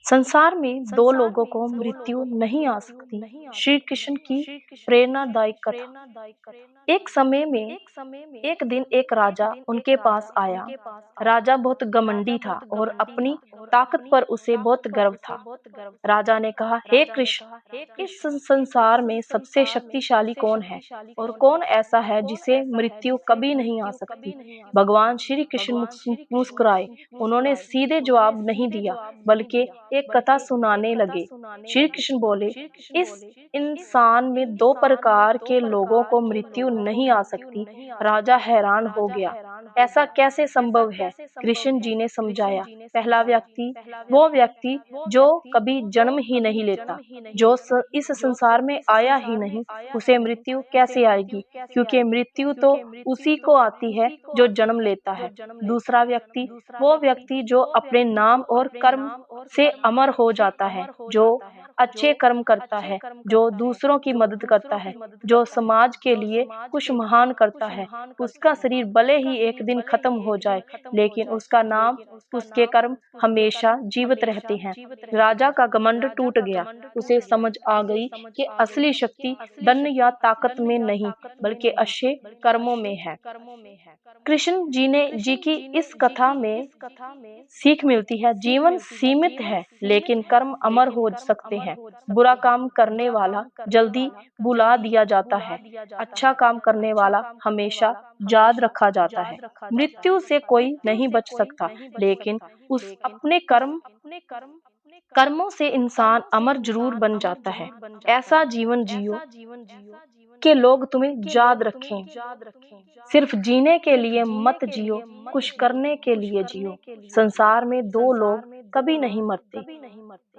संसार में दो लोगों को मृत्यु नहीं आ सकती। श्री कृष्ण की प्रेरणादायक कथा। एक समय में एक दिन एक राजा उनके पास आया। राजा बहुत घमंडी था और अपनी ताकत पर उसे बहुत गर्व था। राजा ने कहा, हे कृष्ण, इस संसार में सबसे शक्तिशाली कौन है और कौन ऐसा है जिसे मृत्यु कभी नहीं आ सकती? भगवान श्री कृष्ण मुस्कुराए। उन्होंने सीधे जवाब नहीं दिया, बल्कि एक कथा सुनाने लगे। श्री कृष्ण बोले, इस इंसान में दो प्रकार के लोगों को मृत्यु नहीं आ सकती। राजा हैरान हो गया, ऐसा कैसे संभव है? कृष्ण जी ने समझाया, पहला व्यक्ति वो व्यक्ति जो कभी जन्म ही नहीं लेता, जो इस संसार में आया ही नहीं, उसे मृत्यु कैसे आएगी? क्योंकि मृत्यु तो उसी को आती है जो जन्म लेता है। दूसरा व्यक्ति वो व्यक्ति जो अपने नाम और कर्म से अमर हो जाता है, जो अच्छे कर्म करता है, जो दूसरों की मदद करता है, जो समाज के लिए कुछ महान करता है। उसका शरीर भले ही एक दिन खत्म हो जाए, लेकिन उसका नाम, उसके कर्म हमेशा जीवित रहते हैं। राजा का घमंड टूट गया। उसे समझ आ गई कि असली शक्ति धन या ताकत में नहीं, बल्कि अच्छे कर्मों में है। कृष्ण जी की इस कथा में सीख मिलती है, जीवन सीमित है लेकिन कर्म अमर हो सकते हैं। बुरा काम करने वाला जल्दी बुला दिया जाता है, अच्छा काम करने वाला हमेशा याद रखा जाता है। मृत्यु से कोई नहीं बच सकता, लेकिन उस अपने कर्मों से इंसान अमर जरूर बन जाता है। ऐसा जीवन जियो कि लोग तुम्हें याद रखें। सिर्फ जीने के लिए मत जियो, कुछ करने के लिए जियो। संसार में दो लोग कभी नहीं मरते।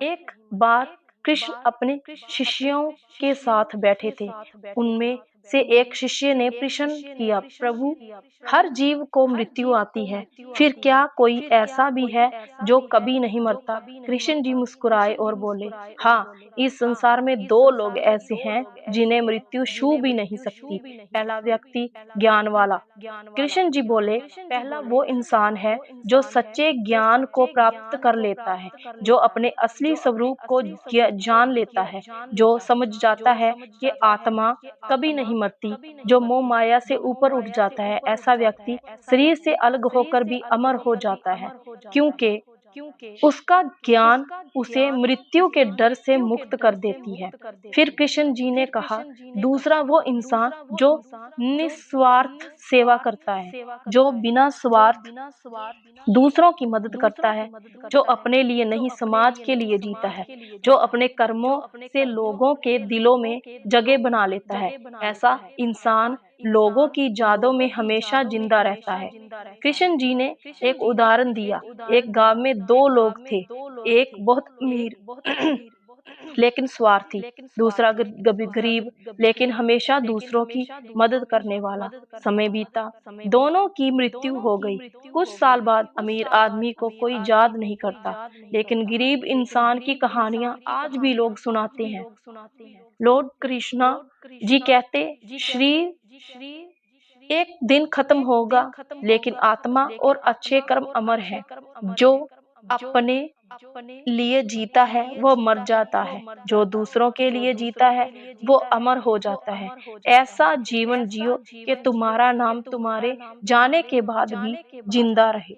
एक बार कृष्ण अपने शिष्यों के साथ बैठे थे। उनमें से एक शिष्य ने प्रश्न किया, प्रभु, हर जीव को मृत्यु आती है, फिर क्या कोई ऐसा भी है जो कभी नहीं मरता? कृष्ण जी मुस्कुराए और बोले, हाँ, इस संसार में दो लोग ऐसे हैं जिन्हें मृत्यु छू भी नहीं सकती। पहला व्यक्ति ज्ञान वाला। कृष्ण जी बोले, पहला वो इंसान है जो सच्चे ज्ञान को प्राप्त कर लेता है, जो अपने असली स्वरूप को जान लेता है, जो समझ जाता है कि आत्मा कभी नहीं मरती, जो मोह माया से ऊपर उठ जाता है। ऐसा व्यक्ति शरीर से अलग होकर भी अमर हो जाता है, क्योंकि उसका ज्ञान उसे मृत्यु के डर से मुक्त कर देती है। फिर कृष्ण जी ने कहा, दूसरा वो इंसान जो निस्वार्थ सेवा करता है, जो बिना स्वार्थ दूसरों की मदद करता है, जो अपने लिए नहीं समाज के लिए जीता है, जो अपने कर्मों से लोगों के दिलों में जगह बना लेता है। ऐसा इंसान लोगों की यादों में हमेशा जिंदा रहता है। कृष्ण जी ने एक उदाहरण दिया। एक गांव में दो लोग थे, एक बहुत अमीर लेकिन स्वार्थी, दूसरा गरीब लेकिन हमेशा दूसरों की मदद करने वाला। समय बीता, दोनों की मृत्यु हो गई। कुछ साल बाद अमीर आदमी को कोई याद नहीं करता, लेकिन गरीब इंसान की कहानियां आज भी लोग सुनाते हैं। लॉर्ड कृष्णा जी कहते, श्री एक दिन खत्म होगा, लेकिन आत्मा और अच्छे कर्म अमर है। जो अपने लिए जीता है वो मर जाता है, जो दूसरों के लिए जीता है वो अमर हो जाता है। ऐसा जीवन जियो कि तुम्हारा नाम तुम्हारे जाने के बाद भी जिंदा रहे।